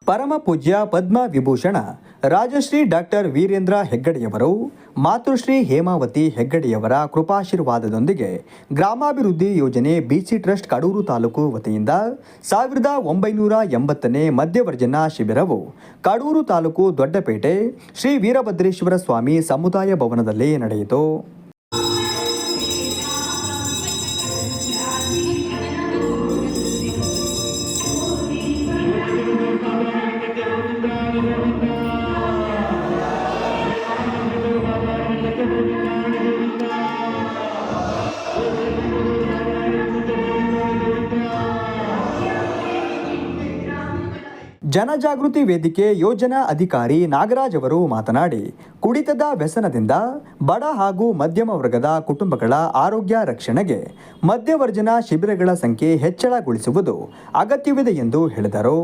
ಪರಮ ಪೂಜ್ಯ ಪದ್ಮ ವಿಭೂಷಣ ರಾಜಶ್ರೀ ಡಾಕ್ಟರ್ ವೀರೇಂದ್ರ ಹೆಗ್ಗಡೆಯವರು ಮಾತೃಶ್ರೀ ಹೇಮಾವತಿ ಹೆಗ್ಗಡೆಯವರ ಕೃಪಾಶೀರ್ವಾದದೊಂದಿಗೆ ಗ್ರಾಮಾಭಿವೃದ್ಧಿ ಯೋಜನೆ ಬಿಸಿ ಟ್ರಸ್ಟ್ ಕಡೂರು ತಾಲೂಕು ವತಿಯಿಂದ 1980ನೇ ಮಧ್ಯವರ್ಜನ ಶಿಬಿರವು ಕಡೂರು ತಾಲೂಕು ದೊಡ್ಡಪೇಟೆ ಶ್ರೀ ವೀರಭದ್ರೇಶ್ವರ ಸ್ವಾಮಿ ಸಮುದಾಯ ಭವನದಲ್ಲಿ ನಡೆಯಿತು. ಜನಜಾಗೃತಿ ವೇದಿಕೆ ಯೋಜನಾ ಅಧಿಕಾರಿ ನಾಗರಾಜ್ ಅವರು ಮಾತನಾಡಿ, ಕುಡಿತದ ವ್ಯಸನದಿಂದ ಬಡ ಹಾಗೂ ಮಧ್ಯಮ ವರ್ಗದ ಕುಟುಂಬಗಳ ಆರೋಗ್ಯ ರಕ್ಷಣೆಗೆ ಮಧ್ಯವರ್ಜನ ಶಿಬಿರಗಳ ಸಂಖ್ಯೆ ಹೆಚ್ಚಳಗೊಳಿಸುವುದು ಅಗತ್ಯವಿದೆ ಎಂದು ಹೇಳಿದರು.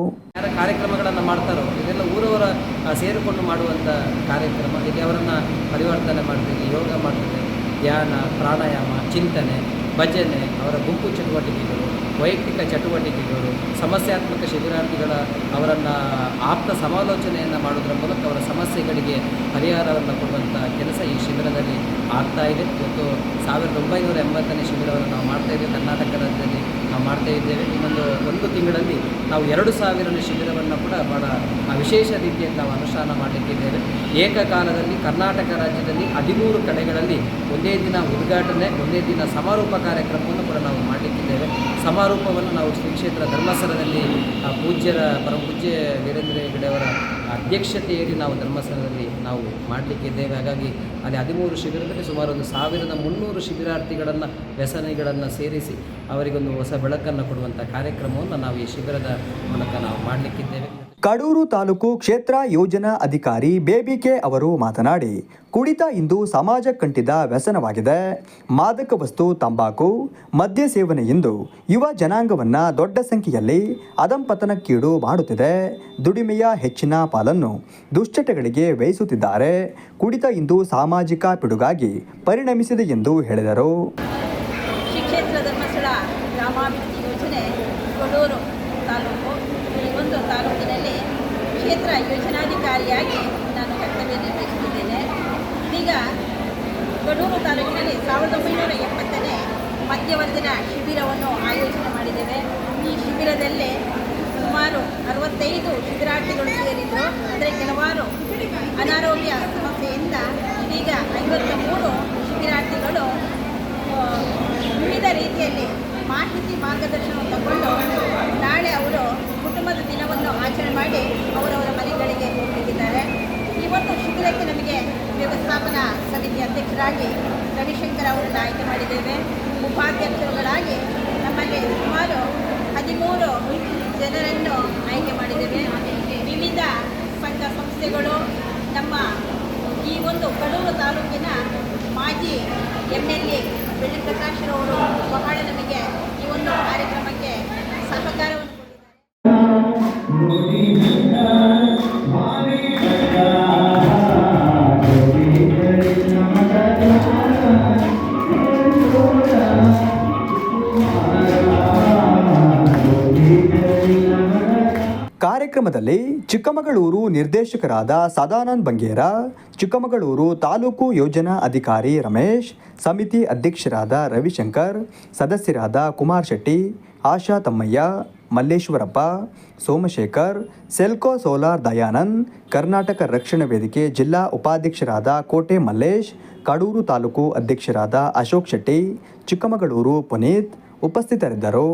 ಕಾರ್ಯಕ್ರಮಗಳನ್ನು ಮಾಡ್ತಾರೋ ಇದೆಲ್ಲ ಊರವರ ಸೇರಿಕೊಂಡು ಮಾಡುವಂಥ ಕಾರ್ಯಕ್ರಮ. ಹೀಗೆ ಅವರನ್ನು ಪರಿವರ್ತನೆ ಮಾಡ್ತೀವಿ, ಯೋಗ ಮಾಡ್ತೀವಿ, ಧ್ಯಾನ, ಪ್ರಾಣಾಯಾಮ, ಚಿಂತನೆ, ಭಜನೆ, ಅವರ ಗುಂಪು ಚಟುವಟಿಕೆಗಳು, ವೈಯಕ್ತಿಕ ಚಟುವಟಿಕೆಗಳು, ಸಮಸ್ಯಾತ್ಮಕ ಶಿಬಿರಾರ್ಥಿಗಳ ಅವರನ್ನು ಆಪ್ತ ಸಮಾಲೋಚನೆಯನ್ನು ಮಾಡೋದ್ರ ಮೂಲಕ ಅವರ ಸಮಸ್ಯೆಗಳಿಗೆ ಪರಿಹಾರವನ್ನು ಕೊಡುವಂಥ ಕೆಲಸ ಈ ಶಿಬಿರದಲ್ಲಿ ಆಗ್ತಾ ಇದೆ. ಇವತ್ತು 1980ನೇ ಶಿಬಿರವನ್ನು ನಾವು ಮಾಡ್ತಾಯಿದ್ದೇವೆ. ಕರ್ನಾಟಕ ರಾಜ್ಯದಲ್ಲಿ ನಾವು ಮಾಡ್ತಾಯಿದ್ದೇವೆ. ಒಂದು ತಿಂಗಳಲ್ಲಿ ನಾವು 2000ನೇ ಶಿಬಿರವನ್ನು ಕೂಡ ಭಾಳ ವಿಶೇಷ ರೀತಿಯಲ್ಲಿ ನಾವು ಅನುಷ್ಠಾನ ಮಾಡಲಿಕ್ಕಿದ್ದೇವೆ. ಏಕಕಾಲದಲ್ಲಿ ಕರ್ನಾಟಕ ರಾಜ್ಯದಲ್ಲಿ 13 ಕಡೆಗಳಲ್ಲಿ ಒಂದೇ ದಿನ ಉದ್ಘಾಟನೆ, ಒಂದೇ ದಿನ ಸಮಾರೋಪ ಕಾರ್ಯಕ್ರಮವನ್ನು ಕೂಡ ನಾವು ಮಾಡಲಿಕ್ಕಿದ್ದೇವೆ. ಸಮಾರೋಪವನ್ನು ನಾವು ಶ್ರೀ ಕ್ಷೇತ್ರ ಧರ್ಮಸ್ಥಳದಲ್ಲಿ ಪರಮಪೂಜ್ಯ ವೀರೇಂದ್ರ ಹೆಗ್ಗಡೆಯವರ ಅಧ್ಯಕ್ಷತೆಯಲ್ಲಿ ನಾವು ಧರ್ಮಸ್ಥಳದಲ್ಲಿ ನಾವು ಮಾಡಲಿಕ್ಕಿದ್ದೇವೆ. ಹಾಗಾಗಿ ಅಲ್ಲಿ 13 ಶಿಬಿರದಲ್ಲಿ ಸುಮಾರು 1300 ಶಿಬಿರಾರ್ಥಿಗಳನ್ನು, ವ್ಯಸನಿಗಳನ್ನು ಸೇರಿಸಿ ಅವರಿಗೊಂದು ಹೊಸ ಬೆಳಕನ್ನು ಕೊಡುವಂಥ ಕಾರ್ಯಕ್ರಮವನ್ನು ನಾವು ಈ ಶಿಬಿರದ ಮೂಲಕ ನಾವು ಮಾಡಲಿಕ್ಕಿದ್ದೇವೆ. ಕಡೂರು ತಾಲೂಕು ಕ್ಷೇತ್ರ ಯೋಜನಾ ಅಧಿಕಾರಿ ಬೇಬಿಕೆ ಅವರು ಮಾತನಾಡಿ, ಕುಡಿತ ಇಂದು ಸಮಾಜಕ್ಕಂಟಿದ ವ್ಯಸನವಾಗಿದೆ. ಮಾದಕ ವಸ್ತು, ತಂಬಾಕು, ಮದ್ಯ ಸೇವನೆಯಿಂದ ಯುವ ಜನಾಂಗವನ್ನು ದೊಡ್ಡ ಸಂಖ್ಯೆಯಲ್ಲಿ ಅಧಂಪತನಕ್ಕೀಡು ಮಾಡುತ್ತಿದೆ. ದುಡಿಮೆಯ ಹೆಚ್ಚಿನ ಪಾಲನ್ನು ದುಶ್ಚಟಗಳಿಗೆ ವ್ಯಯಿಸುತ್ತಿದ್ದಾರೆ. ಕುಡಿತ ಇಂದು ಸಾಮಾಜಿಕ ಪಿಡುಗಾಗಿ ಪರಿಣಮಿಸಿದೆ ಎಂದು ಹೇಳಿದರು. ಕ್ಷೇತ್ರ ಧರ್ಮಸ್ಥಳ ಗ್ರಾಮಾಭಿವೃದ್ಧಿ ಯೋಜನೆ ಕಡೂರು ತಾಲೂಕು, ಈ ಒಂದು ತಾಲೂಕಿನಲ್ಲಿ ಕ್ಷೇತ್ರ ಯೋಜನಾಧಿಕಾರಿಯಾಗಿ ನಾನು ಕರ್ತವ್ಯ ನಿರ್ವಹಿಸುತ್ತಿದ್ದೇನೆ. ಇದೀಗ ಕಡೂರು ತಾಲೂಕಿನಲ್ಲಿ 1970ನೇ ಮಧ್ಯವರ್ಜನ ಶಿಬಿರವನ್ನು ಆಯೋಜನೆ ಮಾಡಿದ್ದೇವೆ. ಈ ಶಿಬಿರದಲ್ಲಿ ಸುಮಾರು 65 ಶಿಬಿರಾರ್ಥಿಗಳು ಸೇರಿದರು. ಅಂದರೆ ಕೆಲವಾರು ಅನಾರೋಗ್ಯ ಸಮಸ್ಯೆಯಿಂದ ಇದೀಗ 53 ಶಿಬಿರಾರ್ಥಿಗಳು ವಿವಿಧ ರೀತಿಯಲ್ಲಿ ಮಾಹಿತಿ ಮಾರ್ಗದರ್ಶನ ತಗೊಂಡು ನಾಳೆ ಅವರು ಕುಟುಂಬದ ದಿನವನ್ನು ಆಚರಣೆ ಮಾಡಿ ಅವರವರ ಮನೆಗಳಿಗೆ ಹೋಗಲಿದ್ದಾರೆ. ಈ ಒಂದು ಶಿಬಿರಕ್ಕೆ ನಮಗೆ ವ್ಯವಸ್ಥಾಪನಾ ಸಮಿತಿ ಅಧ್ಯಕ್ಷರಾಗಿ ರವಿಶಂಕರ್ ಅವರನ್ನು ಆಯ್ಕೆ ಮಾಡಿದ್ದೇವೆ. ಉಪಾಧ್ಯಕ್ಷರುಗಳಾಗಿ ನಮ್ಮಲ್ಲಿ ಸುಮಾರು 13 ಜನರನ್ನು ಆಯ್ಕೆ ಮಾಡಿದ್ದೇವೆ. ವಿವಿಧ ಸಂಘ ಸಂಸ್ಥೆಗಳು, ನಮ್ಮ ಈ ಒಂದು ಕಡೂರು ತಾಲೂಕಿನ ಮಾಜಿ MLA ಬೆಳ್ಳಿಪ್ರಕಾಶ್ರವರು ಬಹಳ ನಮಗೆ ಈ ಒಂದು ಕಾರ್ಯಕ್ರಮಕ್ಕೆ ಸಹಕಾರವನ್ನು ಕಾರ್ಯಕ್ರಮದಲ್ಲಿ ಚಿಕ್ಕಮಗಳೂರು ನಿರ್ದೇಶಕರಾದ ಸದಾನಂದ್ ಬಂಗೇರ, ಚಿಕ್ಕಮಗಳೂರು ತಾಲೂಕು ಯೋಜನಾ ಅಧಿಕಾರಿ ರಮೇಶ್, ಸಮಿತಿ ಅಧ್ಯಕ್ಷರಾದ ರವಿಶಂಕರ್, ಸದಸ್ಯರಾದ ಕುಮಾರ್ ಶೆಟ್ಟಿ, ಆಶಾ ತಮ್ಮಯ್ಯ, ಮಲ್ಲೇಶ್ವರಪ್ಪ, ಸೋಮಶೇಖರ್, ಸೆಲ್ಕೋ ಸೋಲಾರ್ ದಯಾನಂದ್, ಕರ್ನಾಟಕ ರಕ್ಷಣಾ ವೇದಿಕೆ ಜಿಲ್ಲಾ ಉಪಾಧ್ಯಕ್ಷರಾದ ಕೋಟೆ ಮಲ್ಲೇಶ್, ಕಡೂರು ತಾಲೂಕು ಅಧ್ಯಕ್ಷರಾದ ಅಶೋಕ್ ಶೆಟ್ಟಿ, ಚಿಕ್ಕಮಗಳೂರು ಪುನೀತ್ ಉಪಸ್ಥಿತರಿದ್ದರು.